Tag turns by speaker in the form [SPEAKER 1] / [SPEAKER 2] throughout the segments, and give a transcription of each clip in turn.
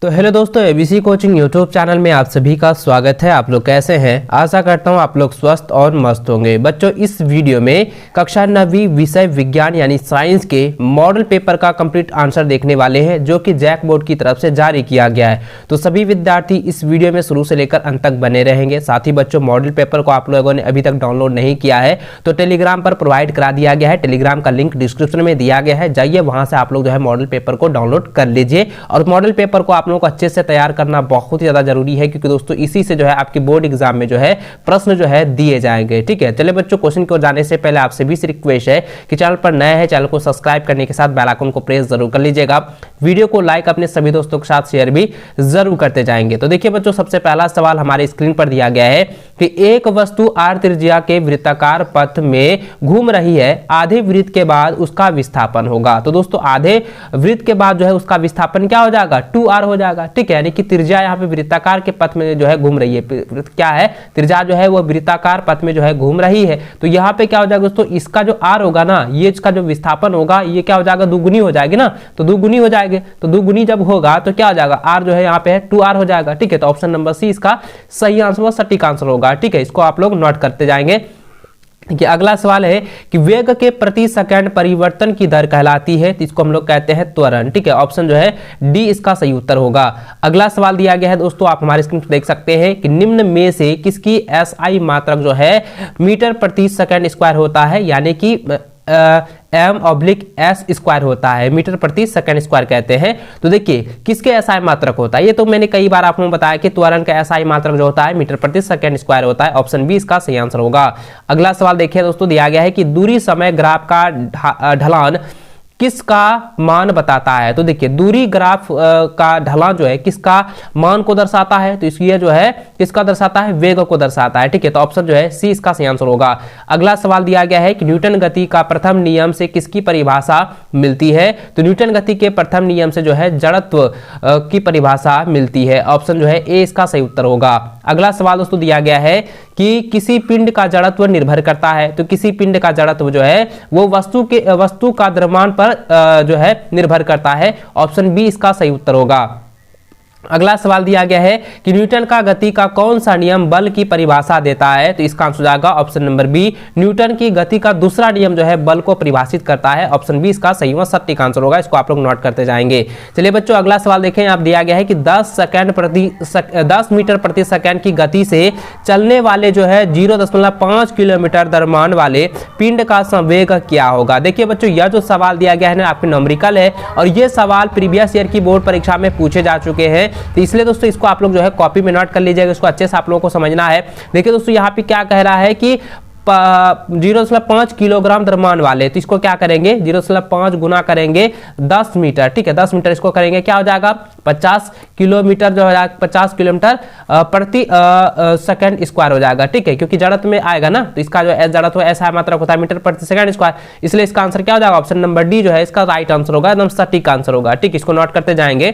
[SPEAKER 1] तो हेलो दोस्तों, ABC coaching YouTube channel में आप सभी का स्वागत है। आप लोग कैसे हैं? आशा करता हूं आप लोग स्वस्थ और मस्त होंगे। बच्चों, इस वीडियो में कक्षा 9वीं विषय विज्ञान यानी साइंस के मॉडल पेपर का कंप्लीट आंसर देखने वाले हैं, जो कि जैक बोर्ड की तरफ से जारी किया गया है। तो सभी विद्यार्थी इस वीडियो में शुरू से लेकर अंत तक बने रहेंगे। साथ ही बच्चों, मॉडल पेपर को आप लोगों ने अभी तक डाउनलोड नहीं किया है तो टेलीग्राम पर प्रोवाइड करा दिया गया है। टेलीग्राम का लिंक डिस्क्रिप्शन में दिया गया है, जाइए वहां से आप लोग जो है मॉडल पेपर को डाउनलोड कर लीजिए। और मॉडल पेपर को आप लोगों को अच्छे से तैयार करना बहुत ही ज्यादा जरूरी है, क्योंकि दोस्तों इसी से जो है आपकी बोर्ड एग्जाम में जो है प्रश्न जो है दिए जाएंगे। ठीक है, चलिए बच्चों, क्वेश्चन को जाने से पहले आपसे भी रिक्वेस्ट है कि चैनल पर नए हैं, चैनल को सब्सक्राइब करने के साथ बेल आइकन को प्रेस जरूर कर लीजिएगा। वीडियो को लाइक अपने सभी दोस्तों के साथ शेयर भी जरूर करते जाएंगे। तो देखिए बच्चों, सबसे पहला सवाल हमारे स्क्रीन पर दिया गया है कि एक वस्तु r त्रिज्या के वृत्ताकार पथ में घूम रही है, आधे वृत्त के बाद उसका विस्थापन होगा। तो दोस्तों, आधे वृत्त के बाद जो है उसका विस्थापन क्या हो जाएगा? 2r हो जाएगा। ठीक है, यानी कि त्रिज्या यहाँ पे वृत्ताकार के पथ में जो है घूम रही है। क्या है? त्रिज्या जो है वो वृत्ताकार पथ में जो है घूम रही है। तो यहाँ पे क्या हो जाएगा दोस्तों, इसका जो r होगा ना, ये इसका जो विस्थापन होगा ये क्या हो जाएगा? दुगुनी हो जाएगी ना। तो दुगुनी हो जाएगी, तो दुगुनी जब होगा तो क्या हो जाएगा? r जो है यहाँ पे है 2r हो जाएगा। ठीक है, तो ऑप्शन नंबर सी इसका सही आंसर व सटीक आंसर होगा। ठीक है, इसको आप लोग नोट करते जाएंगे। कि अगला सवाल है कि वेग के प्रति सेकंड परिवर्तन की दर कहलाती है, तो इसको हम लोग कहते हैं त्वरण। ठीक है, ऑप्शन जो है डी इसका सही उत्तर होगा। अगला सवाल दिया गया है दोस्तों, आप हमारे स्क्रीन पर देख सकते हैं कि निम्न में से किसकी एसआई मात्रक जो है मीटर प्रति सेकंड स्क्वायर होता है, यानी कि m/s² होता है, मीटर प्रति सेकंड स्क्वायर कहते हैं। तो देखिए किसके एसआई मात्रक होता है, ये तो मैंने कई बार आपको बताया कि त्वरण का एसआई मात्रक जो होता है मीटर प्रति सेकंड स्क्वायर होता है। ऑप्शन बी इसका सही आंसर होगा। अगला सवाल देखिए दोस्तों, दिया गया है कि दूरी समय ग्राफ का ढलान किसका मान बताता है। तो देखिए दूरी ग्राफ का ढलान जो है किसका मान को दर्शाता है, तो इसलिए जो है किसका दर्शाता है? वेग को दर्शाता है। ठीक है, तो ऑप्शन जो है सी इसका सही आंसर होगा। अगला सवाल दिया गया है कि न्यूटन गति का प्रथम नियम से किसकी परिभाषा मिलती है। तो न्यूटन गति के प्रथम नियम से जो है जड़त्व की परिभाषा मिलती है। ऑप्शन जो है ए इसका सही उत्तर होगा। अगला सवाल दोस्तों दिया गया है कि किसी पिंड का जड़त्व निर्भर करता है। तो किसी पिंड का जड़त्व जो है वो वस्तु का द्रव्यमान पर जो है निर्भर करता है। ऑप्शन बी इसका सही उत्तर होगा। अगला सवाल दिया गया है कि न्यूटन का गति का कौन सा नियम बल की परिभाषा देता है। तो इसका आंसर जाएगा ऑप्शन नंबर बी, न्यूटन की गति का दूसरा नियम जो है बल को परिभाषित करता है। ऑप्शन बी इसका सही व सटीक आंसर होगा। इसको आप लोग नोट करते जाएंगे। चलिए बच्चों, अगला सवाल देखें। आप दिया गया है कि 10 मीटर प्रति सेकंड की गति से चलने वाले जो है 0.5 किलोमीटर द्रव्यमान वाले पिंड का संवेग क्या होगा। देखिए बच्चों, यह जो सवाल दिया गया है ना आपके न्यूमेरिकल है, और ये सवाल प्रीवियस ईयर की बोर्ड परीक्षा में पूछे जा चुके हैं। तो इसलिए दोस्तों इसको आप लोग जो है कॉपी में नोट कर लीजिएगा, इसको अच्छे से आप लोगों को समझना है। देखिए दोस्तों, यहाँ पे क्या कह रहा है कि 0.5 किलोग्राम द्रव्यमान वाले, तो इसको क्या करेंगे? 0.5 गुना करेंगे 10 मीटर। ठीक है, 10 मीटर इसको करेंगे क्या हो जाएगा? 50 किलोमीटर जो है 50 किलोमीटर प्रति सेकंड स्क्वायर हो जाएगा। ठीक है, क्योंकि जड़त्व में आएगा ना, तो इसका जो है जड़त्व ऐसा मात्रक होता है मीटर प्रति सेकंड स्क्वायर, इसलिए इसका आंसर क्या हो जाएगा? ऑप्शन नंबर डी जो है इसका राइट आंसर होगा, एकदम सटीक आंसर होगा। ठीक, इसको नोट करते जाएंगे।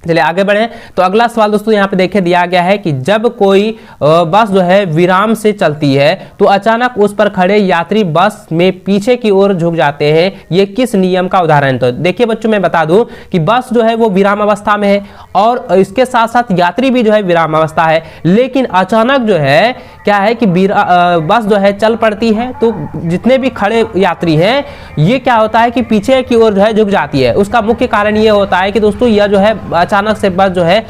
[SPEAKER 1] चलिए आगे बढ़े। तो अगला सवाल दोस्तों यहाँ पे देखिए दिया गया है कि जब कोई बस जो है विराम से चलती है तो अचानक उस पर खड़े यात्री बस में पीछे की ओर झुक जाते हैं, ये किस नियम का उदाहरण है? तो देखिए बच्चों, मैं बता दूं कि बस जो है वो विराम अवस्था में है और इसके साथ साथ यात्री भी जो है विराम अवस्था है, लेकिन अचानक जो है क्या है कि बस जो है चल पड़ती है, तो जितने भी खड़े यात्री हैं ये क्या होता है कि पीछे की ओर जो है झुक जाती है। उसका मुख्य कारण ये होता है कि दोस्तों यह जो है अचानक से बस जो है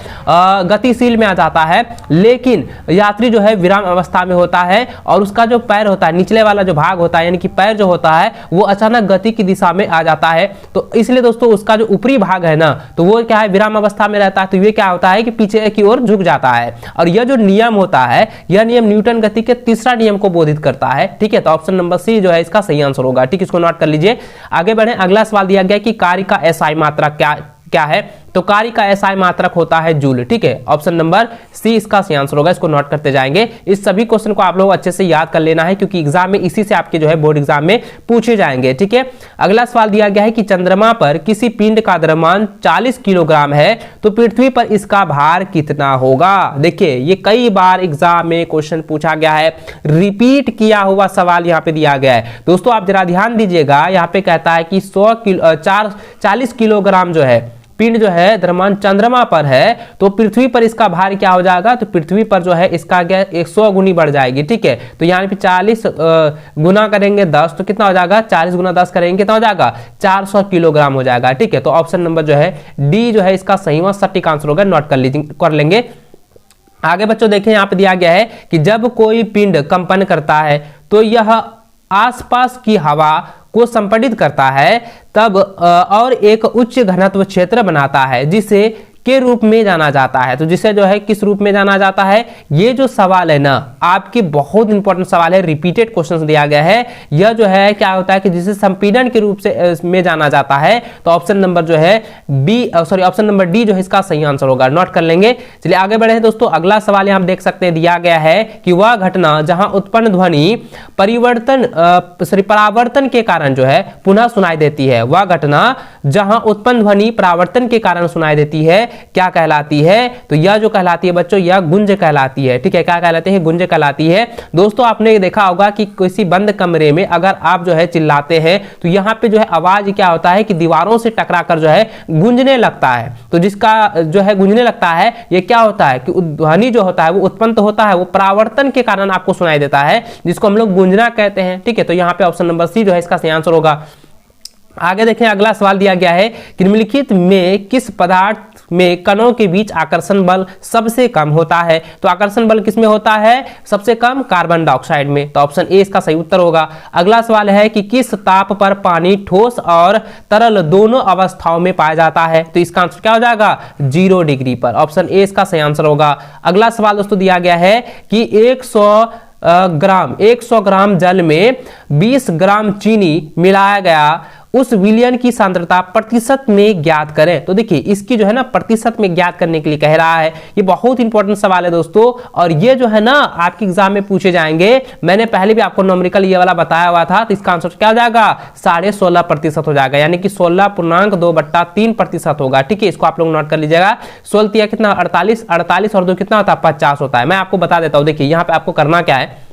[SPEAKER 1] गतिशील में आ जाता है, लेकिन यात्री जो है विराम अवस्था में होता है और उसका जो पैर होता है, निचले वाला जो भाग होता है यानी कि पैर जो होता है वो अचानक गति की दिशा में आ जाता है। तो इसलिए दोस्तों उसका जो ऊपरी भाग है ना, तो वो क्या है? विराम अवस्था में रहता है। तो ये क्या होता है कि पीछे की ओर झुक जाता है। और यह जो नियम होता है, यह नियम न्यूटन गति के तीसरा नियम को बोधित करता है। ठीक है, तो ऑप्शन नंबर सी जो है इसका सही आंसर होगा। ठीक, इसको नोट कर लीजिए। आगे बढ़े। अगला सवाल दिया गया कि कार्य का एसआई मात्रक क्या है। तो कार्य का एसआई मात्रक होता है जूल। ठीक है, ऑप्शन नंबर सी इसका सही आंसर होगा। इसको नोट करते जाएंगे। इस सभी क्वेश्चन को आप लोग अच्छे से याद कर लेना है, क्योंकि एग्जाम में इसी से आपके जो है बोर्ड एग्जाम में पूछे जाएंगे। ठीक है, अगला सवाल दिया गया है कि चंद्रमा पर किसी पिंड का द्रव्यमान 40 किलोग्राम है, तो पृथ्वी पर इसका भार कितना होगा। देखिए ये कई बार एग्जाम में क्वेश्चन पूछा गया है, रिपीट किया हुआ सवाल यहाँ पे दिया गया है। दोस्तों आप जरा ध्यान दीजिएगा, यहाँ पे कहता है कि 40 किलोग्राम जो है पिंड जो है द्रव्यमान चंद्रमा पर है तो पृथ्वी पर इसका भार क्या हो जाएगा, तो पृथ्वी पर जो है इसका क्या 100 गुनी बढ़ जाएगी। ठीक है, तो यहाँ पे 40 गुना करेंगे 10 तो कितना हो जाएगा, 40 गुना 10 करेंगे कितना हो जाएगा, 400 किलोग्राम हो जाएगा। ठीक है, तो ऑप्शन नंबर जो है डी जो है इसका सही व सटीक आंसर होगा, नोट कर लेंगे। आगे बच्चों देखें, यहाँ पे दिया गया है कि जब कोई पिंड कंपन करता है तो यह आसपास की हवा को संपीड़ित करता है तब और एक उच्च घनत्व क्षेत्र बनाता है जिसे के रूप में जाना जाता है। तो जिसे जो है किस रूप में जाना जाता है, ये जो सवाल है ना आपकी बहुत इंपॉर्टेंट सवाल है, रिपीटेड क्वेश्चन दिया गया है। यह जो है क्या होता है कि जिसे संपीड़न के रूप से में जाना जाता है, तो ऑप्शन नंबर जो है ऑप्शन नंबर डी जो है इसका सही आंसर होगा, नोट कर लेंगे। चलिए आगे बढ़े हैं दोस्तों। अगला सवाल यहां देख सकते हैं, दिया गया है कि वह घटना जहां उत्पन्न ध्वनि परावर्तन के कारण जो है पुनः सुनाई देती है, वह घटना जहां उत्पन्न ध्वनि परावर्तन के कारण सुनाई देती है क्या कहलाती है, तो यह जो कहलाती है बच्चों यह गुंज कहलाती है। ठीक है, क्या कहलाती है, गुंज कहलाती है। दोस्तों आपने देखा होगा कि किसी बंद कमरे में अगर आप जो है चिल्लाते हैं तो यहाँ पे जो है आवाज क्या होता है कि दीवारों से टकराकर जो है गूंजने लगता है। तो जिसका जो है गूंजने लगता है ये क्या होता है कि ध्वनि जो होता है वो उत्पन्न तो होता है, वो परावर्तन के कारण आपको सुनाई देता है जिसको हम लोग गूंजना कहते हैं। ठीक है, तो यहाँ पे ऑप्शन नंबर सी जो है इसका सही आंसर होगा। आगे देखें, अगला सवाल दिया गया है कि निम्नलिखित में किस पदार्थ में कणों के बीच आकर्षण बल सबसे कम होता है, तो आकर्षण बल किसमें होता है सबसे कम, कार्बन डाइऑक्साइड में। तो ऑप्शन ए इसका सही उत्तर होगा। अगला सवाल है कि किस ताप पर पानी ठोस और तरल दोनों अवस्थाओं में पाया जाता है, तो इसका आंसर क्या हो जाएगा, 0 डिग्री पर। ऑप्शन ए इसका सही आंसर होगा। अगला सवाल दोस्तों दिया गया है कि 100 ग्राम जल में 20 ग्राम चीनी मिलाया गया उस विलयन की सांद्रता प्रतिशत में ज्ञात करें। तो देखिए इसकी जो है ना प्रतिशत में ज्ञात करने के लिए कह रहा है। ये बहुत इंपॉर्टेंट सवाल है दोस्तों, और ये जो है ना आपके एग्जाम में पूछे जाएंगे। मैंने पहले भी आपको न्यूमेरिकल ये वाला बताया हुआ था, तो इसका आंसर क्या हो जाएगा, 16.5% हो जाएगा, यानी कि 16.2/3% होगा। ठीक है, इसको आप लोग नोट कर लीजिएगा। 16 कितना 48 और 2 कितना होता है 50 होता है। मैं आपको बता देता हूँ, देखिए यहाँ पे आपको करना क्या है,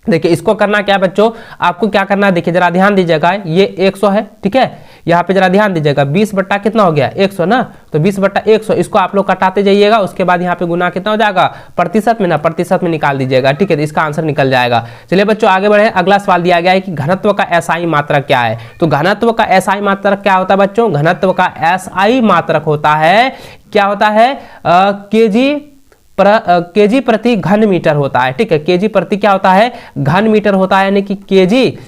[SPEAKER 1] देखिए इसको करना क्या है बच्चों, आपको क्या करना है, देखिए जरा ध्यान दीजिएगा। ये 100 है, ठीक है, यहाँ पे जरा ध्यान दीजिएगा, 20 बट्टा कितना हो गया 100 ना, तो 20 बट्टा 100 इसको आप लोग कटाते जाइएगा। उसके बाद यहाँ पे गुना कितना हो जाएगा, प्रतिशत में ना, प्रतिशत में निकाल दीजिएगा। ठीक है, तो इसका आंसर निकल जाएगा। चलिए बच्चों आगे बढ़े। अगला सवाल दिया गया है कि घनत्व का एसआई मात्रक क्या है, तो घनत्व का एसआई मात्रक क्या होता है बच्चों, घनत्व का एसआई मात्रक होता है, क्या होता है, केजी प्रति घन मीटर होता है। ठीक है, केजी प्रति क्या होता है, घन मीटर होता है, यानी कि केजी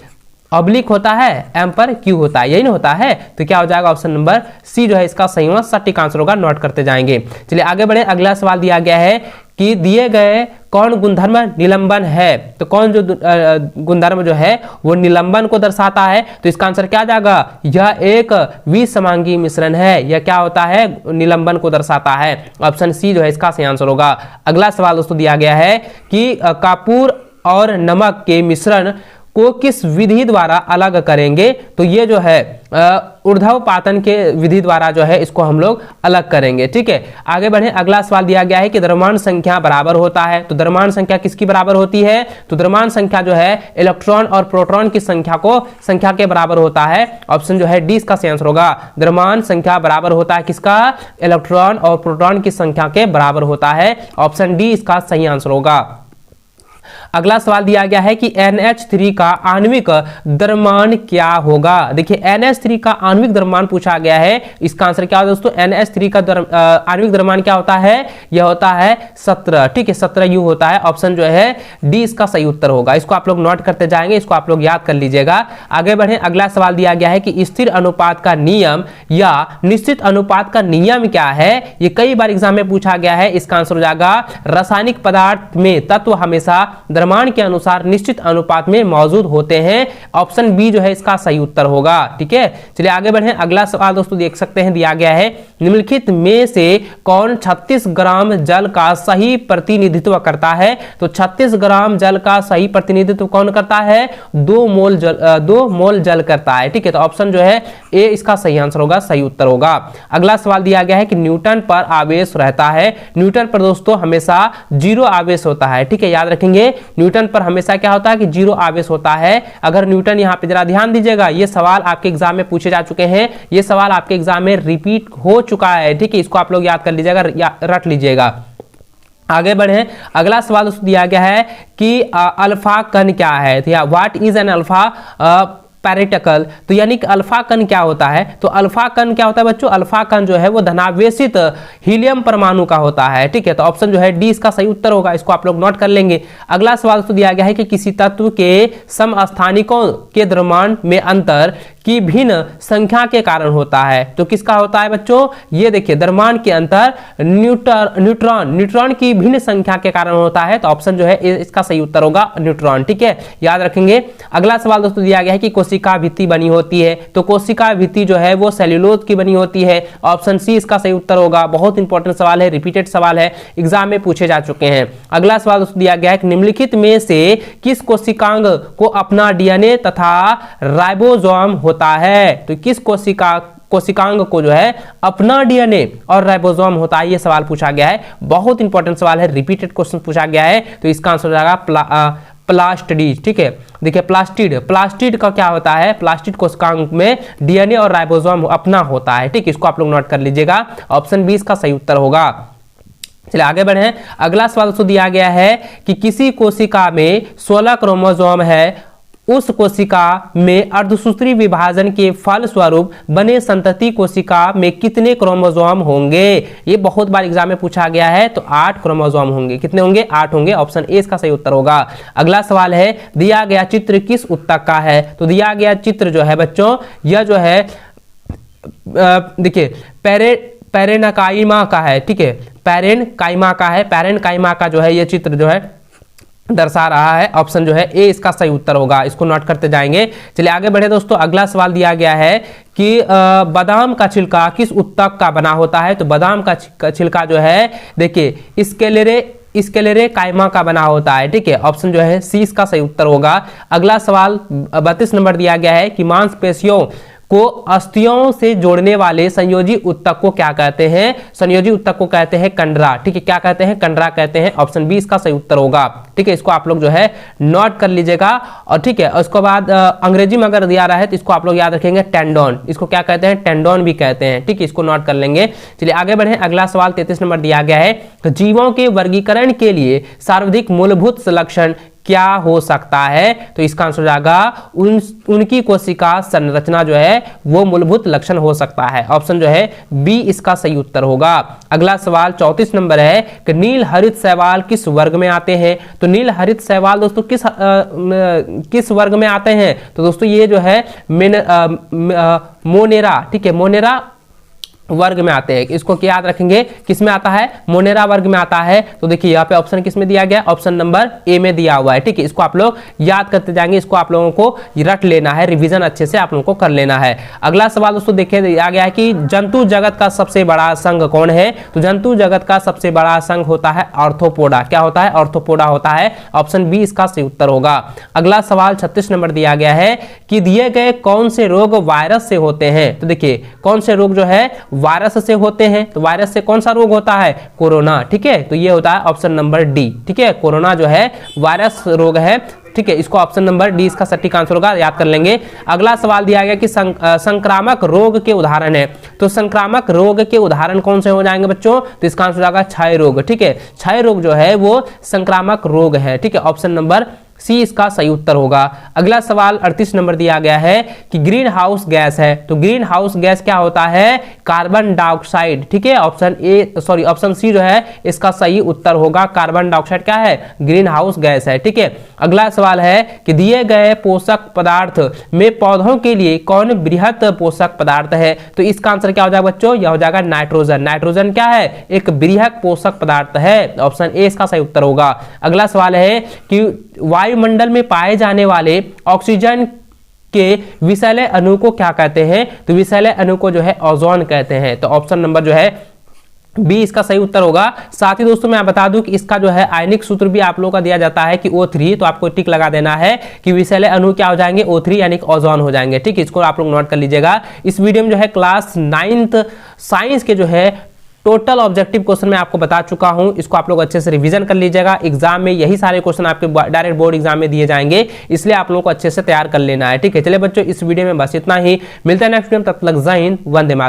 [SPEAKER 1] ऑब्लिक होता है एम पर क्यू होता है, यही ना होता है। तो क्या हो जाएगा, ऑप्शन नंबर सी जो है इसका सही व सटीक आंसर होगा, नोट करते जाएंगे। चलिए आगे बढ़े। अगला सवाल दिया गया है कि दिए गए कौन गुणधर्म निलंबन है, तो कौन जो गुणधर्म जो है वो निलंबन को दर्शाता है, तो इसका आंसर क्या आ जाएगा, यह एक विसमांगी मिश्रण है। यह क्या होता है, निलंबन को दर्शाता है। ऑप्शन सी जो है इसका सही आंसर होगा। अगला सवाल दोस्तों दिया गया है कि कपूर और नमक के मिश्रण को किस विधि द्वारा अलग करेंगे, तो ये जो है ऊर्ध्वपातन के विधि द्वारा जो है इसको हम लोग अलग करेंगे। ठीक है, आगे बढ़े। अगला सवाल दिया गया है कि द्रव्यमान संख्या बराबर होता है, तो द्रव्यमान संख्या किसकी बराबर होती है, तो द्रव्यमान संख्या जो है इलेक्ट्रॉन और प्रोटॉन की संख्या के बराबर होता है। ऑप्शन जो है डी इसका सही आंसर होगा। द्रव्यमान संख्या बराबर होता है किसका, इलेक्ट्रॉन और प्रोटॉन की संख्या के बराबर होता है। ऑप्शन डी इसका सही आंसर होगा। अगला सवाल दिया गया है कि NH3 का आणविक द्रव्यमान क्या होगा। देखिए NH3 का आणविक द्रव्यमान पूछा गया है, इसका आंसर क्या होगा दोस्तों, NH3 का आणविक द्रव्यमान क्या होता है, यह होता है 17। ठीक है, 17 U होता है। ऑप्शन जो है डी इसका सही उत्तर होगा। इसको आप लोग नोट करते जाएंगे, इसको आप लोग याद कर लीजिएगा। आगे बढ़े। अगला सवाल दिया गया है कि स्थिर अनुपात का नियम या निश्चित अनुपात का नियम क्या है, ये कई बार एग्जाम में पूछा गया है। इसका आंसर हो जाएगा रासायनिक पदार्थ में तत्व हमेशा द्रव्यमान के अनुसार निश्चित अनुपात में मौजूद होते हैं। ऑप्शन बी जो है इसका सही उत्तर होगा। ठीक है, चलिए आगे बढ़े। अगला सवाल दोस्तों देख सकते हैं, दिया गया है निम्नलिखित में से कौन 36 ग्राम जल का सही प्रतिनिधित्व करता है, तो 36 ग्राम जल का सही प्रतिनिधित्व कौन करता है, 2 मोल जल करता है। ठीक है, तो ऑप्शन जो है ए इसका सही आंसर होगा, सही उत्तर होगा। अगला सवाल दिया गया है कि न्यूटन पर आवेश रहता है, न्यूटन पर दोस्तों हमेशा 0 आवेश होता है। ठीक है, याद रखेंगे न्यूटन पर हमेशा क्या होता है कि जीरो आवेश होता है। अगर न्यूटन यहाँ पे जरा ध्यान दीजिएगा, ये सवाल आपके एग्जाम में पूछे जा चुके हैं, ये सवाल आपके एग्जाम में रिपीट हो चुका है, ठीक है, इसको आप लोग याद कर लीजिएगा, रट लीजिएगा। आगे बढ़े, अगला सवाल दोस्तों दिया गया है कि अल्फा कण क्या है, तो व्हाट इज एन अल्फा पैरेटिकल, तो यानी कि अल्फा कण क्या होता है। तो अल्फा कण क्या होता है बच्चों, अल्फा कण जो है वो धनावेशित हीलियम परमाणु का होता है, ठीक है। तो ऑप्शन जो है डी इसका सही उत्तर होगा, इसको आप लोग नोट कर लेंगे। अगला सवाल तो दिया गया है कि किसी तत्व के समस्थानिकों के द्रव्यमान में अंतर की भिन्न संख्या के कारण होता है। तो किसका होता है बच्चों, ये देखिए द्रव्यमान के अंतर न्यूट्रॉन की भिन्न संख्या के कारण होता है। तो ऑप्शन जो है इसका सही उत्तर होगा न्यूट्रॉन, ठीक है, याद रखेंगे। अगला सवाल दोस्तों दिया गया है कि कोशिका भित्ति बनी होती है, तो कोशिका भित्ति जो है वो सेल्यूलोज की बनी होती है। ऑप्शन सी इसका सही उत्तर होगा। बहुत इंपॉर्टेंट सवाल है, रिपीटेड सवाल है, एग्जाम में पूछे जा चुके हैं। अगला सवाल दोस्तों दिया गया है कि निम्नलिखित में से किस कोशिकांग को अपना डीएनए तथा राइबोसोम होता है। तो किस कोशिकांग को जो है अपना डीएनए और राइबोसोम होता है, ये सवाल पूछा गया है। बहुत इंपॉर्टेंट सवाल है, रिपीटेड क्वेश्चन पूछा गया है। तो इसका आंसर हो जाएगा प्लास्टिड, ठीक है। देखिए प्लास्टिड का क्या होता है, प्लास्टिड कोशिकांग में डीएनए और राइबोसोम अपना होता है, ठीक है, इसको आप लोग नोट कर लीजिएगा। ऑप्शन बी इसका सही उत्तर होगा। चलिए आगे बढ़े। अगला सवाल तो दिया गया है कि किसी कोशिका में 16 क्रोमोसोम है, उस कोशिका में अर्धसूत्री विभाजन के फल स्वरूप बने संतति कोशिका में कितने क्रोमोसोम होंगे। ये बहुत बार एग्जाम में पूछा गया है। तो 8 क्रोमोसोम होंगे। कितने होंगे, 8 होंगे। ऑप्शन ए इसका सही उत्तर होगा। अगला सवाल है, दिया गया चित्र किस उत्तक का है। तो दिया गया चित्र जो है बच्चों, यह जो है देखिए पेरेनकाइमा का है, ठीक है, पेरेनकाइमा का है। पेरेनकाइमा का जो है ये चित्र जो है दर्शा रहा है। ऑप्शन जो है ए इसका सही उत्तर होगा, इसको नोट करते जाएंगे। चलिए आगे बढ़े दोस्तों। अगला सवाल दिया गया है कि बादाम का छिलका किस उत्तक का बना होता है। तो बादाम का छिलका जो है देखिए स्क्लेरे काइमा का बना होता है, ठीक है। ऑप्शन जो है सी इसका सही उत्तर होगा। अगला सवाल 32 नंबर दिया गया है कि मांसपेशियों को अस्थियों से जोड़ने वाले संयोजी उत्तक को क्या कहते हैं। संयोजी उत्तक को कहते हैं कंडरा, ठीक है, क्या कहते हैं, कंडरा कहते हैं। ऑप्शन बी इसका सही उत्तर होगा, ठीक है, इसको आप लोग जो है नोट कर लीजिएगा। और ठीक है, उसके बाद अंग्रेजी में अगर दिया रहा है तो इसको आप लोग याद रखेंगे टेंडोन, इसको क्या कहते हैं, टेंडोन भी कहते हैं, ठीक है, इसको नोट कर लेंगे। चलिए आगे बढ़े। अगला सवाल 33 नंबर दिया गया है, जीवों के वर्गीकरण के लिए सर्वाधिक मूलभूत लक्षण क्या हो सकता है। तो इसका आंसर हो जाएगा उनकी कोशिका संरचना जो है वो मूलभूत लक्षण हो सकता है। ऑप्शन जो है बी इसका सही उत्तर होगा। अगला सवाल 34 नंबर है कि नील हरित शैवाल किस वर्ग में आते हैं। तो नील हरित शैवाल दोस्तों किस वर्ग में आते हैं। तो दोस्तों ये जो है मोनेरा, ठीक है, मोनेरा वर्ग में आते हैं। इसको क्या याद रखेंगे, किस में आता है, मोनेरा वर्ग में आता है। तो देखिए यहाँ पे ऑप्शन किस में दिया गया, ऑप्शन नंबर ए में दिया हुआ है, ठीक है, इसको आप लोग याद करते जाएंगे, इसको आप लोगों को रट लेना है, रिवीजन अच्छे से आप लोगों को कर लेना है। अगला सवाल दोस्तों देखिए दिया गया है कि जंतु जगत का सबसे बड़ा संघ कौन है। तो जंतु जगत का सबसे बड़ा संघ होता है आर्थ्रोपोडा। क्या होता है, आर्थ्रोपोडा होता है। ऑप्शन बी इसका सही उत्तर होगा। अगला सवाल 36 नंबर दिया गया है कि दिए गए कौन से रोग वायरस से होते हैं। तो देखिए कौन से रोग जो है वायरस से होते हैं। तो वायरस से कौन सा रोग होता है, कोरोना, ठीक है, तो ये होता है ऑप्शन नंबर डी, ठीक है, कोरोना जो है वायरस रोग है, ठीक है, इसको ऑप्शन नंबर डी इसका सटीक आंसर होगा, याद कर लेंगे। अगला सवाल दिया गया कि संक्रामक रोग के उदाहरण है। तो संक्रामक रोग के उदाहरण कौन से हो जाएंगे बच्चों। तो इसका आंसर हो जाएगा क्षय रोग, ठीक है, क्षय रोग जो है वो संक्रामक रोग है, ठीक है, ऑप्शन नंबर सी इसका सही उत्तर होगा। अगला सवाल 38 नंबर दिया गया है कि ग्रीन हाउस गैस है। तो ग्रीन हाउस गैस क्या होता है, कार्बन डाइऑक्साइड, ठीक है, ऑप्शन सी जो है इसका सही उत्तर होगा। कार्बन डाइऑक्साइड क्या है, ग्रीन हाउस गैस है, ठीक है। अगला सवाल है कि दिए गए पोषक पदार्थ में पौधों के लिए कौन बृहत पोषक पदार्थ है। तो इसका आंसर क्या हो जाएगा बच्चों, यह हो जाएगा नाइट्रोजन। नाइट्रोजन क्या है, एक बृहत पोषक पदार्थ है। ऑप्शन ए इसका सही उत्तर होगा। अगला सवाल है कि वायुमंडल में पाए जाने वाले ऑक्सीजन के विषैले अणु को क्या कहते हैं। तो विषैले अणु को जो है ओजोन कहते हैं। तो ऑप्शन नंबर जो है बी इसका सही उत्तर होगा। साथ ही दोस्तों मैं बता दूं कि इसका जो है आयनिक सूत्र भी आप लोगों का दिया जाता है कि O3, तो आपको टिक लगा देना है कि विषैले अणु क्या हो जाएंगे, O3 यानी ओजोन हो जाएंगे, ठीक है, इसको आप लोग नोट कर लीजिएगा। इस वीडियो में जो है क्लास 9th साइंस के जो है टोटल ऑब्जेक्टिव क्वेश्चन मैं आपको बता चुका हूं, इसको आप लोग अच्छे से रिवीजन कर लीजिएगा। एग्जाम में यही सारे क्वेश्चन आपके डायरेक्ट बोर्ड एग्जाम में दिए जाएंगे, इसलिए आप लोगों को अच्छे से तैयार कर लेना है। ठीक है, चलिए बच्चों इस वीडियो में बस इतना ही, मिलते हैं नेक्स्ट वीडियो में, तब तक जय हिंद, वंदे मातरम।